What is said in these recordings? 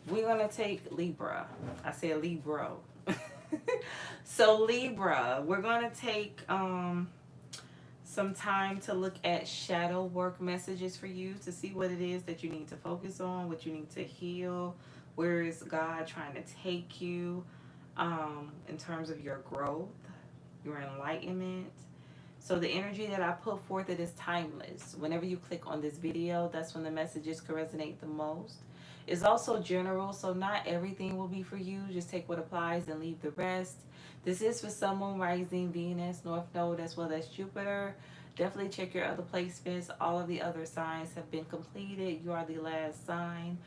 We're going to take Libra. I said Libra. So Libra, we're going to take some time to look at shadow work messages for you to see what it is that you need to focus on, what you need to heal, where is God trying to take you in terms of your growth, your enlightenment. So the energy that I put forth, it is timeless. Whenever you click on this video, that's when the messages can resonate the most. It's also general, so not everything will be for you. Just take what applies and leave the rest. This is for Sun, Moon, Rising, Venus, North Node, as well as Jupiter. Definitely check your other placements. All of the other signs have been completed. You are the last sign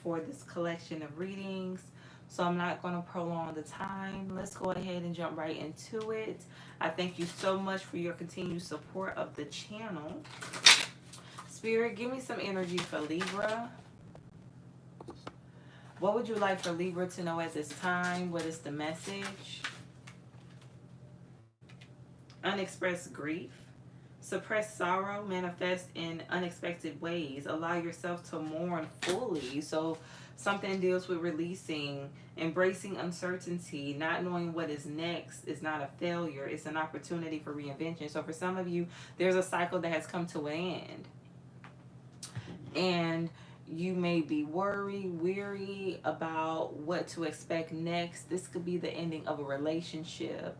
for this collection of readings. So I'm not going to prolong the time. Let's go ahead and jump right into it. I thank you so much for your continued support of the channel. Spirit, give me some energy for Libra. What would you like for Libra to know at this time? What is the message? Unexpressed grief. Suppressed sorrow manifest in unexpected ways. Allow yourself to mourn fully. So something deals with releasing, embracing uncertainty, not knowing what is next is not a failure. It's an opportunity for reinvention. So for some of you, there's a cycle that has come to an end. And you may be worried, weary about what to expect next. This could be the ending of a relationship.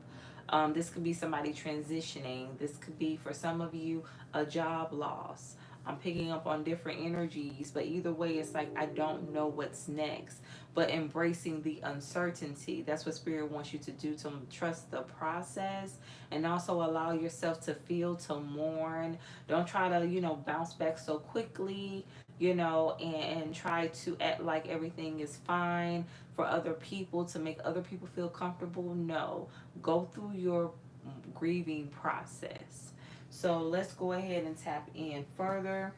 This could be somebody transitioning. This could be, for some of you, a job loss. I'm picking up on different energies, but either way, it's like I don't know what's next. But embracing the uncertainty, that's what Spirit wants you to do, to trust the process and also allow yourself to feel, to mourn. Don't try to, bounce back so quickly, and try to act like everything is fine for other people to make other people feel comfortable. No, go through your grieving process. So let's go ahead and tap in further.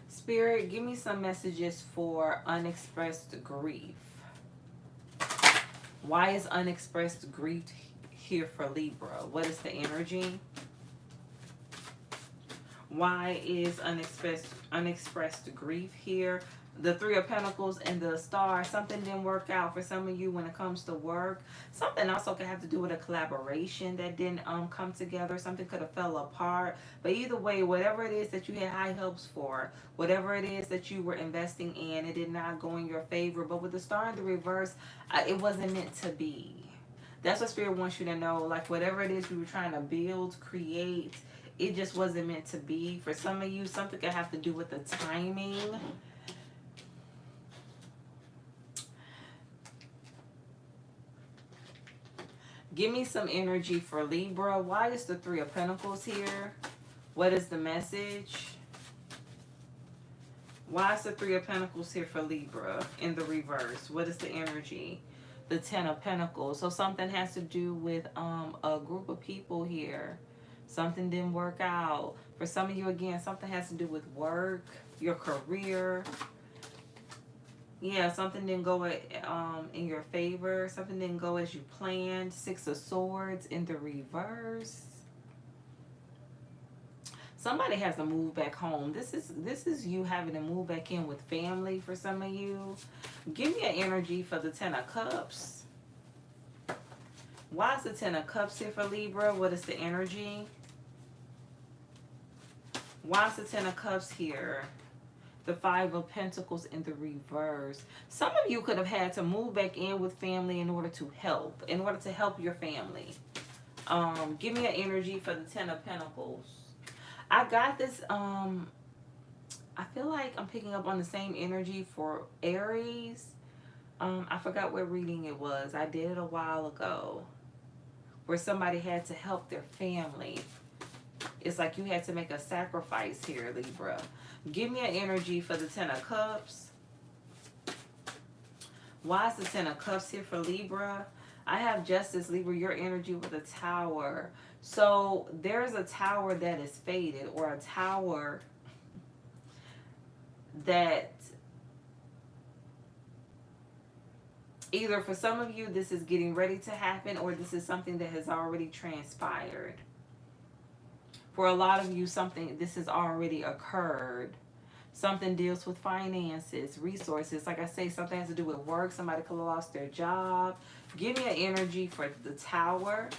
Spirit, give me some messages for unexpressed grief. Why is unexpressed grief here for Libra? What is the energy? Why is unexpressed grief here? The Three of Pentacles and the Star. Something didn't work out for some of you when it comes to work. Something also could have to do with a collaboration that didn't come together. Something could have fell apart. But either way, whatever it is that you had high hopes for, whatever it is that you were investing in, it did not go in your favor. But with the Star in the reverse, it wasn't meant to be. That's what Spirit wants you to know. Like whatever it is you were trying to build, create, it just wasn't meant to be. For some of you, something could have to do with the timing. Give me some energy for Libra. Why is the Three of Pentacles here? What is the message? Why is the Three of Pentacles here for Libra in the reverse? What is the energy? The Ten of Pentacles. So something has to do with a group of people here. Something didn't work out. For some of you, again, something has to do with work, your career. Yeah, something didn't go in your favor. Something didn't go as you planned. Six of Swords in the reverse. Somebody has to move back home. This is you having to move back in with family for some of you. Give me an energy for the Ten of Cups. Why is the Ten of Cups here for Libra? What is the energy? Why is the Ten of Cups here? The Five of Pentacles in the reverse. Some of you could have had to move back in with family in order to help your family. Give me an energy for the Ten of Pentacles. I got this, I feel like I'm picking up on the same energy for Aries. I forgot what reading it was. I did it a while ago, where somebody had to help their family. It's like you had to make a sacrifice here, Libra. Give me an energy for the Ten of Cups. Why is the Ten of Cups here for Libra? I have Justice, Libra, your energy with a Tower. So there's a tower that is faded, or a tower that either for some of you this is getting ready to happen, or this is something that has already transpired. For a lot of you, this has already occurred. Something deals with finances, resources. Like I say, something has to do with work. Somebody could have lost their job. Give me an energy for the Tower,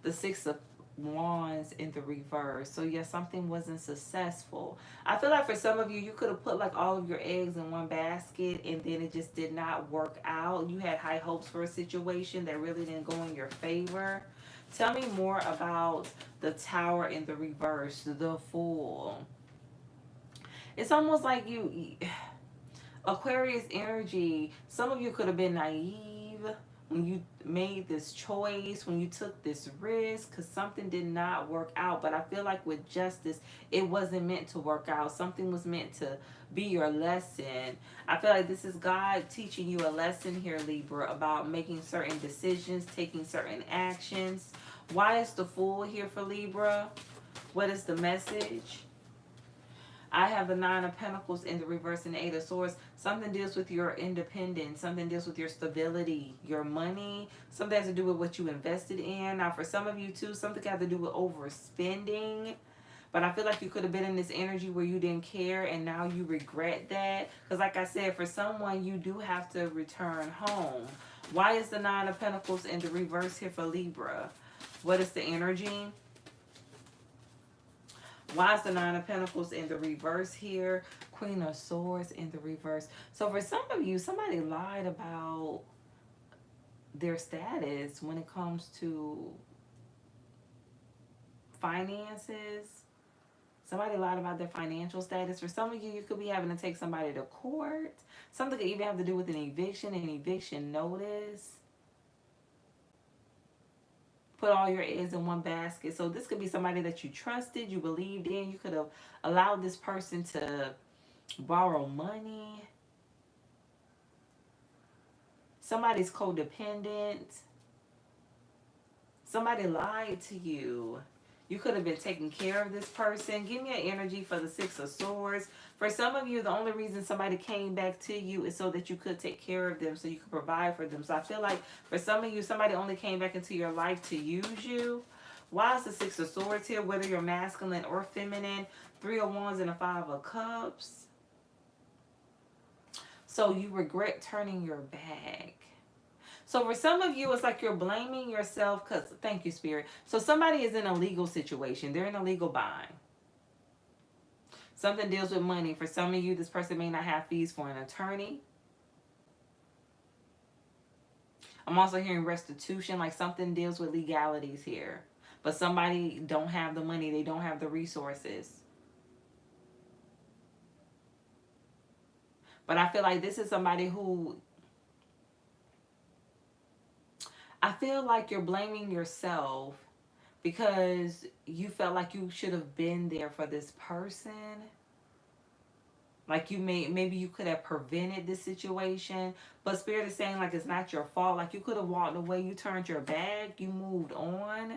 the Six of Wands in the reverse. So yeah, something wasn't successful. I feel like for some of you, you could have put like all of your eggs in one basket and then it just did not work out. You had high hopes for a situation that really didn't go in your favor. Tell me more about the Tower in the reverse, the Fool. It's almost like you Aquarius energy. Some of you could have been naive when you made this choice, when you took this risk, because something did not work out. But I feel like with justice, it wasn't meant to work out. Something was meant to be your lesson. I feel like this is God teaching you a lesson here, Libra, about making certain decisions, taking certain actions. Why is the Fool here for Libra? What is the message? I have the Nine of Pentacles in the reverse and the Eight of Swords. Something deals with your independence. Something deals with your stability, your money. Something has to do with what you invested in. Now, for some of you, too, something has to do with overspending. But I feel like you could have been in this energy where you didn't care and now you regret that. Because like I said, for someone, you do have to return home. Why is the Nine of Pentacles in the reverse here for Libra? What is the energy? Why is the Nine of Pentacles in the reverse here? Queen of Swords in the reverse. So for some of you, somebody lied about their status when it comes to finances. Somebody lied about their financial status. For some of you, you could be having to take somebody to court. Something could even have to do with an eviction notice. Put all your eggs in one basket. So this could be somebody that you trusted, you believed in. You could have allowed this person to borrow money. Somebody's codependent. Somebody lied to you. You could have been taking care of this person. Give me an energy for the Six of Swords. For some of you, the only reason somebody came back to you is so that you could take care of them, so you could provide for them. So I feel like for some of you, somebody only came back into your life to use you. Why is the Six of Swords here? Whether you're masculine or feminine. Three of Wands and a Five of Cups. So you regret turning your back. So for some of you, it's like you're blaming yourself because, thank you, Spirit. So somebody is in a legal situation. They're in a legal bind. Something deals with money. For some of you, this person may not have fees for an attorney. I'm also hearing restitution, like something deals with legalities here. But somebody don't have the money. They don't have the resources. But I feel like this is somebody who... I feel like you're blaming yourself because you felt like you should have been there for this person. Like maybe you could have prevented this situation. But Spirit is saying like it's not your fault. Like you could have walked away. You turned your back. You moved on.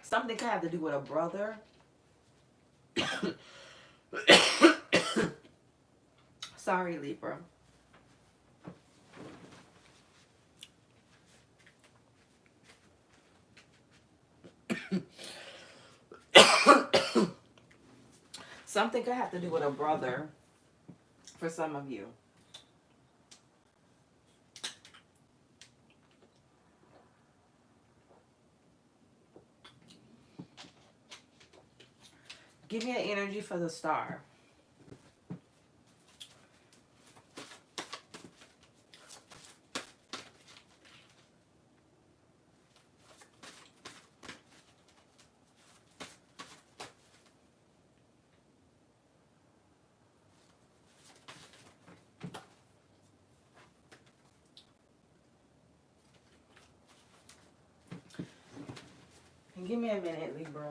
Something could have to do with a brother. Sorry, Libra. Something could have to do with a brother for some of you. Give me an energy for the Star. Give me a minute, Libra.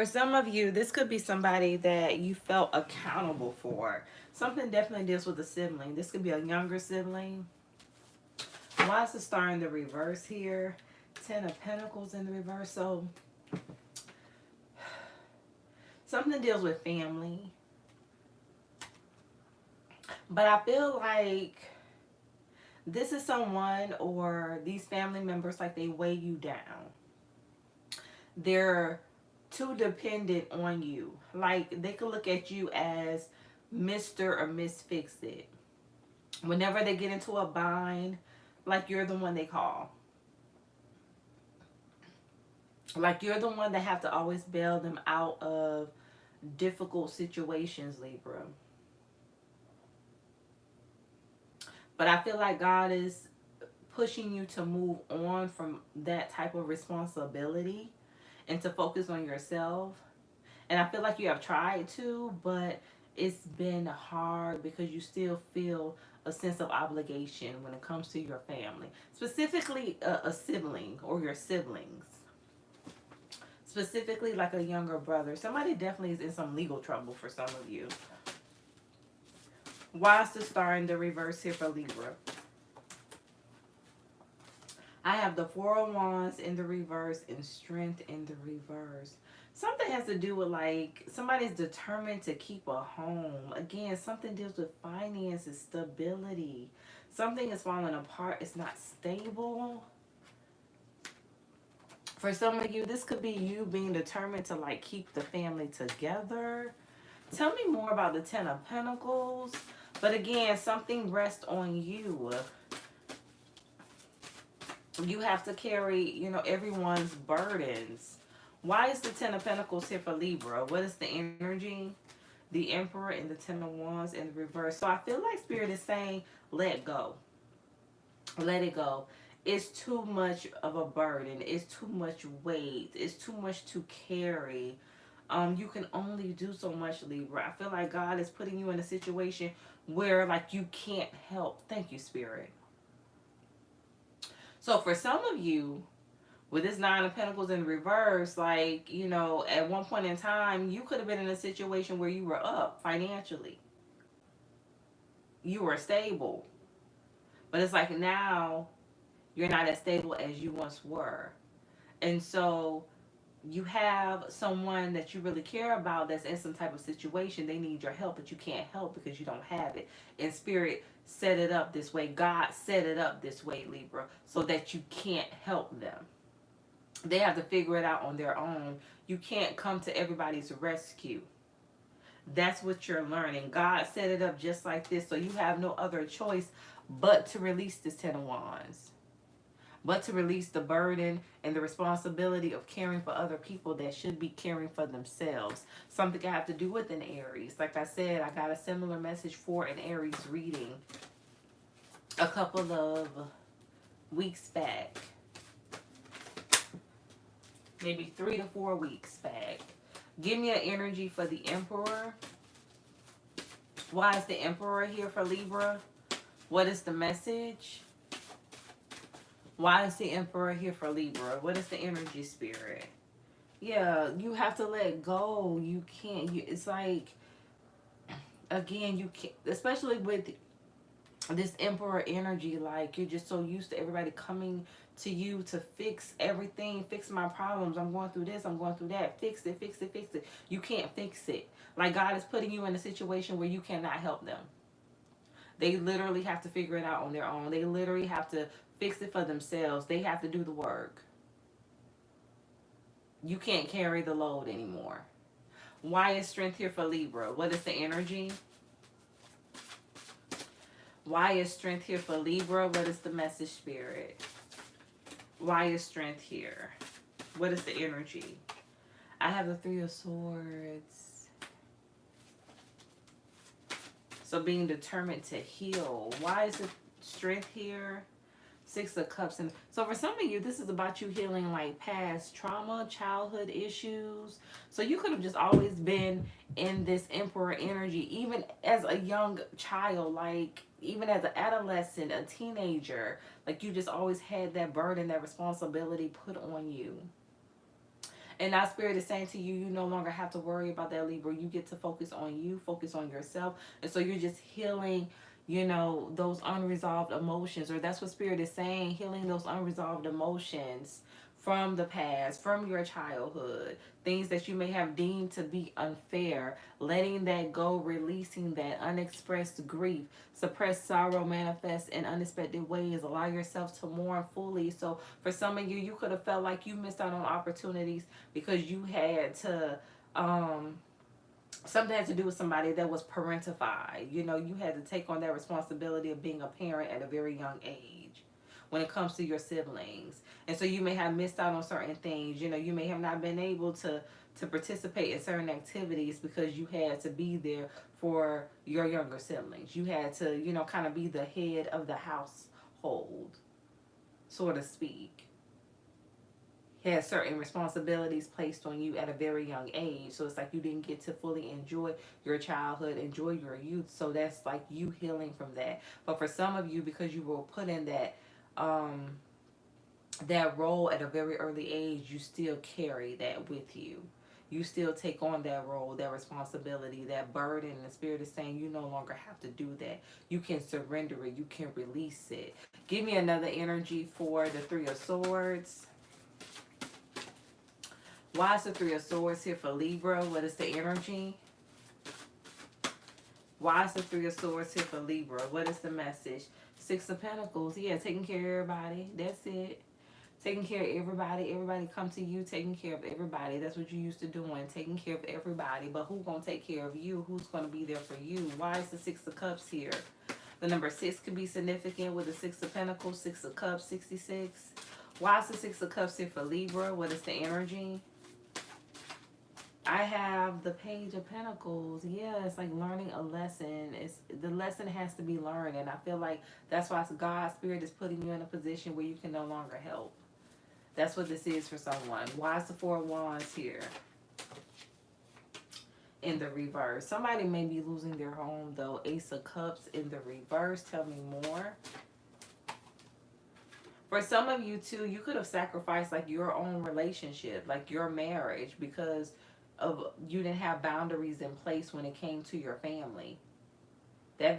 For some of you, this could be somebody that you felt accountable for. Something definitely deals with a sibling. This could be a younger sibling. Why is the star in the reverse here? 10 of Pentacles in the reverse. So something deals with family. But I feel like this is someone, or these family members, like they weigh you down. They're too dependent on you. Like they could look at you as Mr. or Miss Fix It. Whenever they get into a bind, like you're the one they call. Like you're the one that have to always bail them out of difficult situations, Libra. But I feel like God is pushing you to move on from that type of responsibility and to focus on yourself. And I feel like you have tried to, but it's been hard because you still feel a sense of obligation when it comes to your family, specifically a sibling or your siblings, specifically like a younger brother. Somebody definitely is in some legal trouble for some of you. Why is the star in the reverse here for Libra? I have the Four of Wands in the reverse and Strength in the reverse. Something has to do with like somebody's determined to keep a home. Again, something deals with finances, stability. Something is falling apart. It's not stable. For some of you, this could be you being determined to like keep the family together. Tell me more about the Ten of Pentacles. But again, something rests on you. You have to carry, you know, everyone's burdens. Why is the Ten of Pentacles here for Libra? What is the energy? The Emperor and the Ten of Wands in the reverse. So I feel like Spirit is saying, let go. Let it go. It's too much of a burden. It's too much weight. It's too much to carry. You can only do so much, Libra. I feel like God is putting you in a situation where like you can't help. Thank you, Spirit. So for some of you, with this Nine of Pentacles in reverse, like, you know, at one point in time, you could have been in a situation where you were up financially. You were stable. But it's like now, you're not as stable as you once were. And so you have someone that you really care about that's in some type of situation. They need your help, but you can't help because you don't have it. And Spirit set it up this way. God set it up this way, Libra, so that you can't help them. They have to figure it out on their own. You can't come to everybody's rescue. That's what you're learning. God set it up just like this, so you have no other choice but to release this Ten of Wands. But to release the burden and the responsibility of caring for other people that should be caring for themselves. Something I have to do with an Aries. Like I said, I got a similar message for an Aries reading a couple of weeks back. Maybe 3 to 4 weeks back. Give me an energy for the Emperor. Why is the Emperor here for Libra? What is the message? Why is the Emperor here for Libra? What is the energy, Spirit? Yeah, you have to let go. You can't. It's like, again, you can't, especially with this Emperor energy, like you're just so used to everybody coming to you to fix everything, fix my problems. I'm going through this, I'm going through that. Fix it, fix it, fix it. You can't fix it. Like God is putting you in a situation where you cannot help them. They literally have to figure it out on their own. They literally have to fix it for themselves. They have to do the work. You can't carry the load anymore. Why is Strength here for Libra? What is the energy? Why is Strength here for Libra? What is the message, Spirit? Why is Strength here? What is the energy? I have the Three of Swords. So being determined to heal. Why is the Strength here? Six of Cups. And so for some of you, this is about you healing like past trauma, childhood issues. So you could have just always been in this Emperor energy, even as a young child, like even as an adolescent, a teenager. Like you just always had that burden, that responsibility put on you. And now Spirit is saying to you, you no longer have to worry about that, Libra. You get to focus on you, focus on yourself. And so you're just healing, you know, those unresolved emotions. Or that's what Spirit is saying, healing those unresolved emotions from the past, from your childhood, things that you may have deemed to be unfair, letting that go, releasing that unexpressed grief, suppressed sorrow manifests in unexpected ways. Allow yourself to mourn fully. So for some of you, you could have felt like you missed out on opportunities because you had to, something had to do with somebody that was parentified. You know, you had to take on that responsibility of being a parent at a very young age when it comes to your siblings. And so you may have missed out on certain things. You know, you may have not been able to participate in certain activities because you had to be there for your younger siblings. You had to, you know, kind of be the head of the household, so to speak. Had certain responsibilities placed on you at a very young age. So it's like you didn't get to fully enjoy your childhood, enjoy your youth. So that's like you healing from that. But for some of you, because you were put in that role at a very early age, you still carry that with you. You still take on that role, that responsibility, that burden. And the Spirit is saying you no longer have to do that. You can surrender it. You can release it. Give me another energy for the Three of Swords. Why is the Three of Swords here for Libra? What is the energy? Why is the Three of Swords here for Libra? What is the message? Six of Pentacles. Yeah, taking care of everybody. That's it. Taking care of everybody. Everybody come to you, taking care of everybody. That's what you used to doing, taking care of everybody. But who's going to take care of you? Who's going to be there for you? Why is the Six of Cups here? The number 6 could be significant with the Six of Pentacles, Six of Cups, 66. Why is the Six of Cups here for Libra? What is the energy? I have the Page of Pentacles. Yeah, it's like learning a lesson. The lesson has to be learned. And I feel like that's why God's Spirit is putting you in a position where you can no longer help. That's what this is for someone. Why is the Four of Wands here in the reverse? Somebody may be losing their home though. Ace of Cups in the reverse. Tell me more. For some of you too, you could have sacrificed like your own relationship, like your marriage, because of you didn't have boundaries in place when it came to your family. That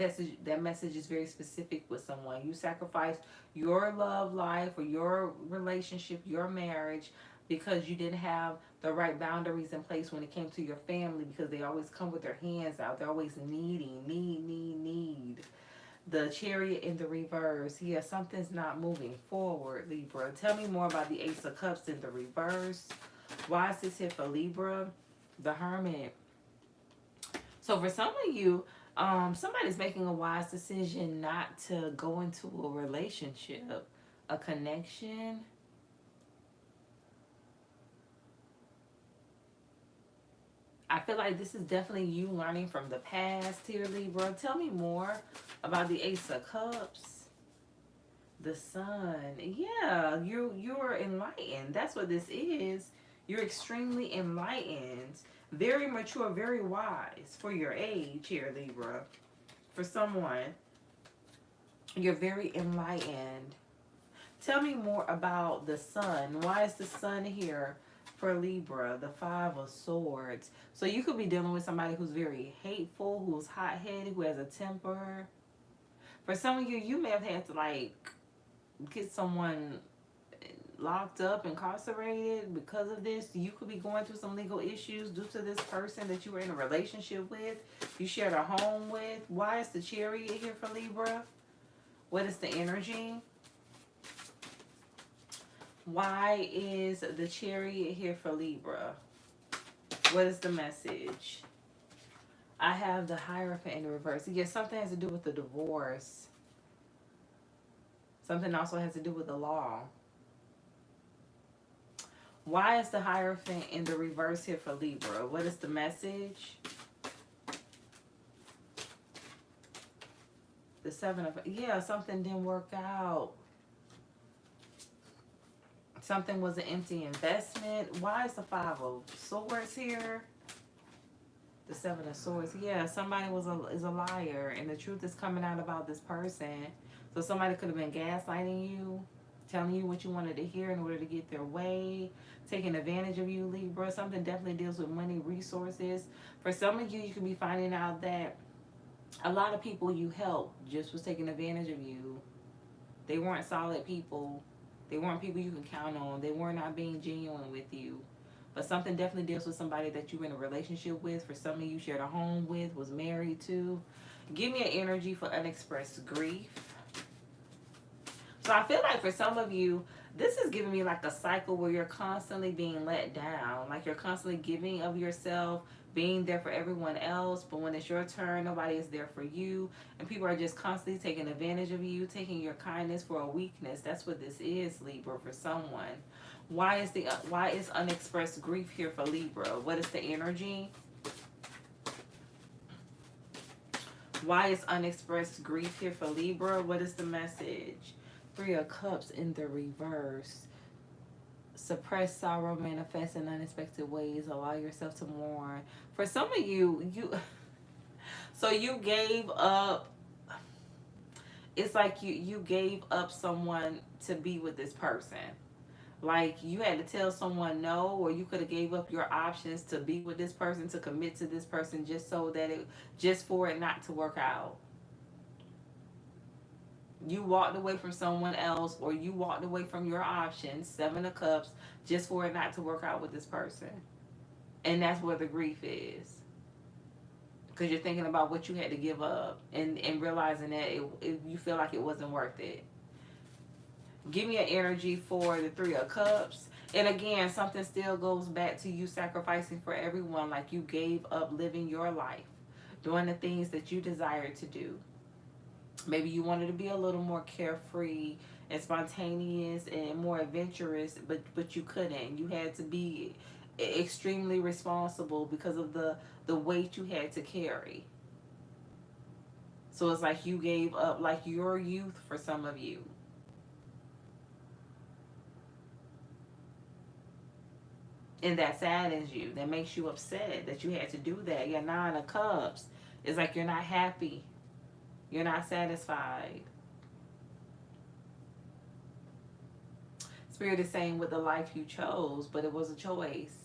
message is very specific with someone. You sacrificed your love life or your relationship, your marriage, because you didn't have the right boundaries in place when it came to your family, because they always come with their hands out. They're always needing, need. The Chariot in the reverse. Yeah, something's not moving forward, Libra. Tell me more about the Ace of Cups in the reverse. Why is this here for Libra? The Hermit. So for some of you, somebody's making a wise decision not to go into a relationship, a connection. I feel like this is definitely you learning from the past here, Libra. Tell me more about the Ace of Cups. The Sun. Yeah, you're enlightened. That's what this is. You're extremely enlightened. Very mature, very wise for your age here, Libra. For someone, you're very enlightened. Tell me more about the Sun. Why is the Sun here for Libra? The Five of Swords. So you could be dealing with somebody who's very hateful, who's hot-headed, who has a temper. For some of you, you may have had to like get someone locked up, incarcerated because of this. You could be going through some legal issues due to this person that you were in a relationship with, you shared a home with. Why is the Chariot here for Libra? What is the energy? Why is the Chariot here for Libra? What is the message? I have the Hierophant in the reverse. Yes, something has to do with the divorce. Something also has to do with the law. Why is the Hierophant in the reverse here for Libra? What is the message? The Seven of... Yeah, something didn't work out. Something was an empty investment. Why is the Five of Swords here? The Seven of Swords. Yeah, somebody is a liar, and the truth is coming out about this person. So somebody could have been gaslighting you, telling you what you wanted to hear in order to get their way, taking advantage of you, Libra. Something definitely deals with money, resources. For some of you, you can be finding out that a lot of people you helped just was taking advantage of you. They weren't solid people. They weren't people you can count on. They were not being genuine with you. But something definitely deals with somebody that you were in a relationship with. For some of you, shared a home with, was married to. Give me an energy for unexpressed grief. So I feel like for some of you, this is giving me like a cycle where you're constantly being let down. Like you're constantly giving of yourself, being there for everyone else. But when it's your turn, nobody is there for you. And people are just constantly taking advantage of you, taking your kindness for a weakness. That's what this is, Libra, for someone. Why is unexpressed grief here for Libra? What is the energy? Why is unexpressed grief here for Libra? What is the message? Three of Cups in the reverse. Suppressed sorrow manifests in unexpected ways. Allow yourself to mourn. For some of you, so you gave up. It's like you gave up someone to be with this person. Like you had to tell someone no, or you could have gave up your options to be with this person, to commit to this person, just for it not to work out. You walked away from someone else, or you walked away from your options, Seven of Cups, just for it not to work out with this person. And that's where the grief is. Because you're thinking about what you had to give up, and realizing that you feel like it wasn't worth it. Give me an energy for the Three of Cups. And again, something still goes back to you sacrificing for everyone. Like you gave up living your life, doing the things that you desired to do. Maybe you wanted to be a little more carefree and spontaneous and more adventurous, but you couldn't. You had to be extremely responsible because of the weight you had to carry. So it's like you gave up like your youth for some of you. And that saddens you. That makes you upset that you had to do that. Your Nine of Cups. It's like you're not happy. You're not satisfied. Spirit is saying with the life you chose, but it was a choice.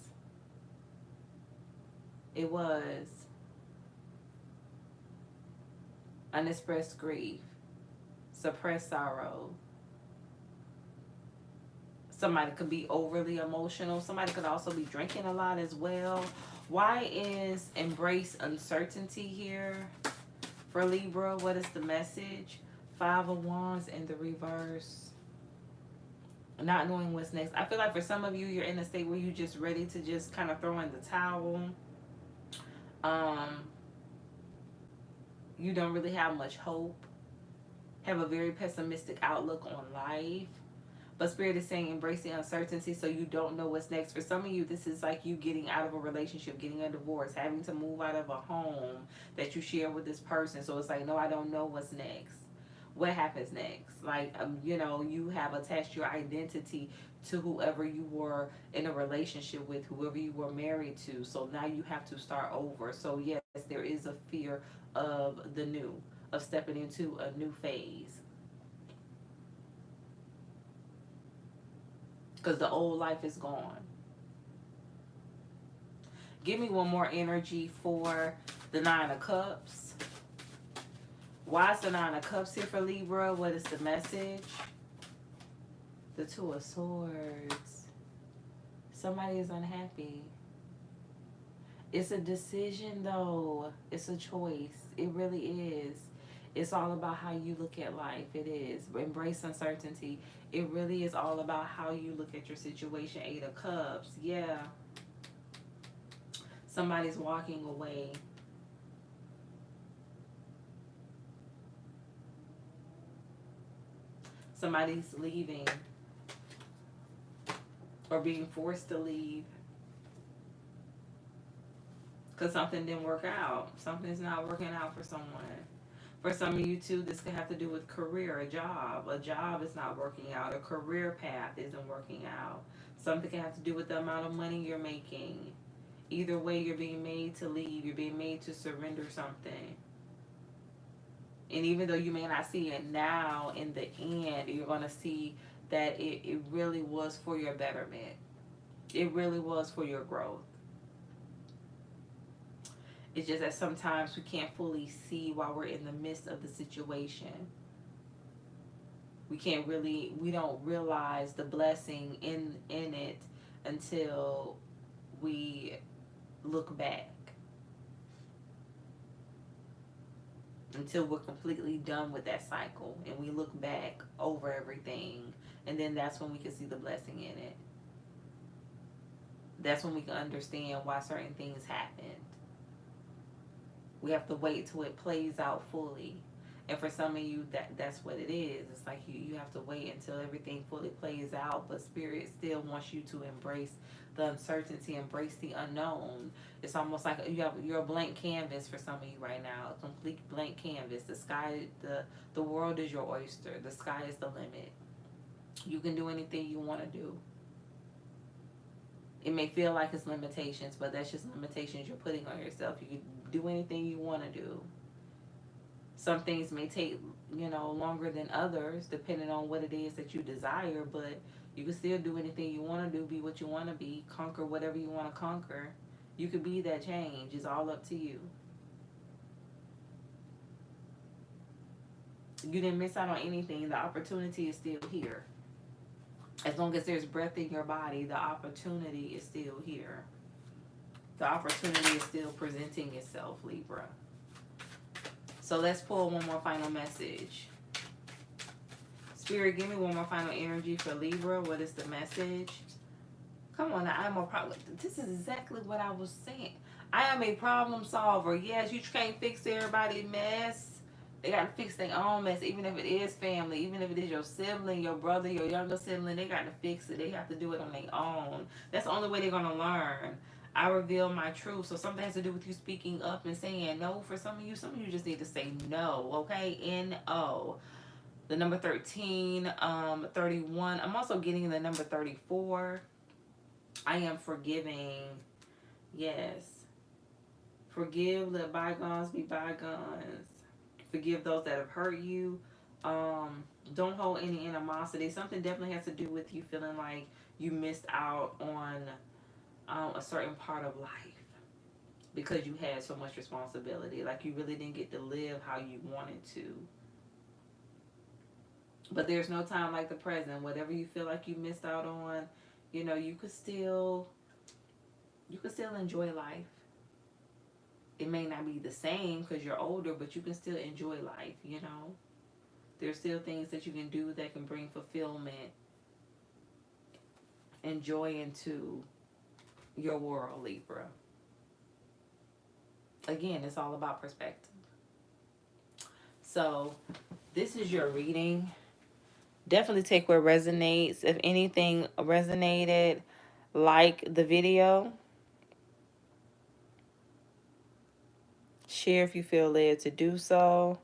It was. Unexpressed grief. Suppressed sorrow. Somebody could be overly emotional. Somebody could also be drinking a lot as well. Why is embrace uncertainty here for Libra? What is the message? Five of Wands in the reverse. Not knowing what's next. I feel like for some of you, you're in a state where you're just ready to just kind of throw in the towel. You don't really have much hope. Have a very pessimistic outlook on life. But Spirit is saying embrace the uncertainty so you don't know what's next. For some of you, this is like you getting out of a relationship, getting a divorce, having to move out of a home that you share with this person. So it's like, no, I don't know what's next. What happens next? Like, you have attached your identity to whoever you were in a relationship with, whoever you were married to. So now you have to start over. So yes, there is a fear of the new, of stepping into a new phase. Because the old life is gone. Give me one more energy for the Nine of Cups. Why is the Nine of Cups here for Libra? What is the message? The Two of Swords. Somebody is unhappy. It's a decision though. It's a choice. It really is. It's all about how you look at life. It is. Embrace uncertainty. It really is all about how you look at your situation. Eight of Cups. Yeah. Somebody's walking away. Somebody's leaving. Or being forced to leave. Because something didn't work out. Something's not working out for someone. For some of you too, this could have to do with career, a job. A job is not working out. A career path isn't working out. Something can have to do with the amount of money you're making. Either way, you're being made to leave. You're being made to surrender something. And even though you may not see it now, in the end, you're going to see that it really was for your betterment. It really was for your growth. It's just that sometimes we can't fully see while we're in the midst of the situation. We don't realize the blessing in it until we look back, until we're completely done with that cycle and we look back over everything, and then that's when we can see the blessing in it. That's when we can understand why certain things happened. We have to wait till it plays out fully. And for some of you, that's what it is. It's like you have to wait until everything fully plays out, but spirit still wants you to embrace the uncertainty, embrace the unknown. It's almost like you're a blank canvas for some of you right now, a complete blank canvas. The sky, the world is your oyster. The sky is the limit. You can do anything you want to do. It may feel like it's limitations, but that's just limitations you're putting on yourself. You can do anything you want to do. Some things may take, longer than others, depending on what it is that you desire, but you can still do anything you want to do, be what you want to be, conquer whatever you want to conquer. You could be that change. It's all up to you. You didn't miss out on anything. The opportunity is still here. As long as there's breath in your body, the opportunity is still here. The opportunity is still presenting itself, Libra. So let's pull one more final message. Spirit, give me one more final energy for Libra. What is the message? Come on, I'm a problem. This is exactly what I was saying. I am a problem solver. Yes, you can't fix everybody's mess. They got to fix their own mess, even if it is family, even if it is your sibling, your brother, your younger sibling. They got to fix it. They have to do it on their own. That's the only way they're going to learn. I reveal my truth. So something has to do with you speaking up and saying no for some of you. Some of you just need to say no, okay? N-O. The number 13, 31. I'm also getting the number 34. I am forgiving. Yes. Forgive, let bygones be bygones. Forgive those that have hurt you. Don't hold any animosity. Something definitely has to do with you feeling like you missed out on a certain part of life because you had so much responsibility. Like you really didn't get to live how you wanted to. But there's no time like the present. Whatever you feel like you missed out on, you could still enjoy life. It may not be the same because you're older, but you can still enjoy life. There's still things that you can do that can bring fulfillment and joy into your world, Libra. Again, it's all about perspective. So this is your reading. Definitely take what resonates. If anything resonated, like the video. Share if you feel led to do so.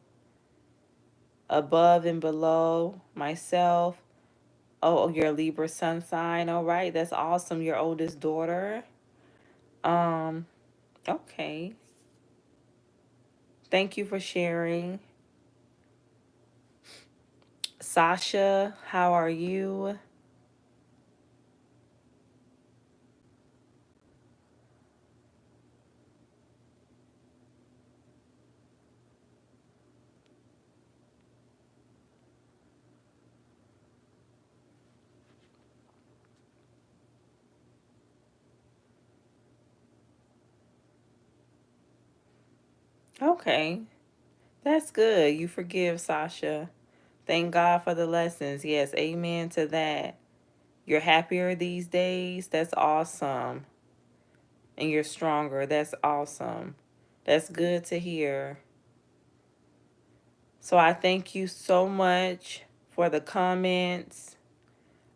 Above and below myself. Oh, your Libra sun sign. All right, that's awesome. Your oldest daughter. Okay. Thank you for sharing. Sasha, how are you? Okay. That's good. You forgive, Sasha. Thank God for the lessons. Yes, amen to that. You're happier these days. That's awesome. And you're stronger. That's awesome. That's good to hear. So I thank you so much for the comments.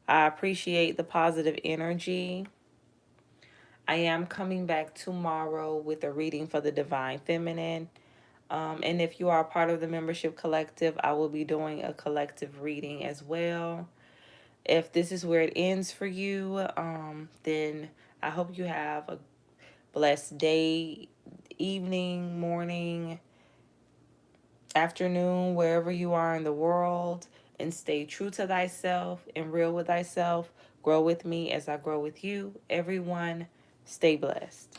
I appreciate the positive energy. I am coming back tomorrow with a reading for the Divine Feminine. And if you are a part of the membership collective, I will be doing a collective reading as well. If this is where it ends for you, then I hope you have a blessed day, evening, morning, afternoon, wherever you are in the world. and stay true to thyself and real with thyself. Grow with me as I grow with you. Everyone, stay blessed.